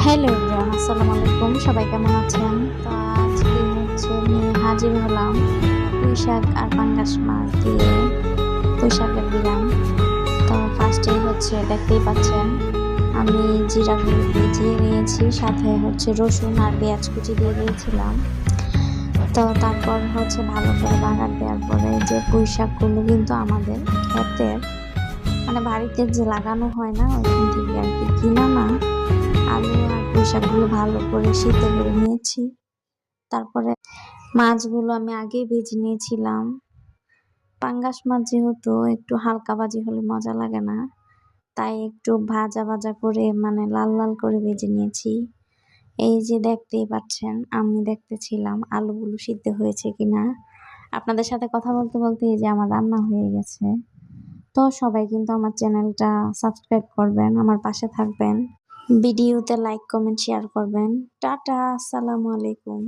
Hello everyone, আসসালামু আলাইকুম। সবাই কেমন আছেন? তো আজকে নিয়ে হাজির হলাম পুঁই শাক আর পাঙ্গাস মাছ দিয়ে পুঁই শাকের বিরান। তো ফার্স্টেই দেখতেই পাচ্ছেন আমি জিরাগুলো ভিজিয়ে নিয়েছি, সাথে রসুন আর পেঁয়াজ কুচি দিয়ে দিয়েছিলাম। তো তারপর ভালো করে বাগার দেওয়ার পরে যে পুঁই শাকগুলো কিন্তু আমাদের ক্ষেতের, মানে বাড়িতে যে লাগানো হয় না ওইখান থেকে আর কি, কিনা না। আলু আর পুঁই শাকগুলো ভালো করে সিদ্ধ করে নিয়েছি। তারপরে মাছগুলো আমি আগেই ভেজে নিয়েছিলাম। পাঙ্গাস মাছ যেহেতু একটু হালকা ভাজি হলে মজা লাগে না, তাই একটু ভাজা ভাজা করে, মানে লাল লাল করে ভেজে নিয়েছি। এই যে দেখতেই পাচ্ছেন, আমি দেখতেছিলাম আলুগুলো সিদ্ধ হয়েছে কিনা। আপনাদের সাথে কথা বলতে বলতে এই যে আমার রান্না হয়ে গেছে। তো সবাই কিন্তু আমার চ্যানেলটা সাবস্ক্রাইব করবেন, আমার পাশে থাকবেন, ভিডিওতে লাইক কমেন্ট শেয়ার করবেন। টাটা, আসসালামু আলাইকুম।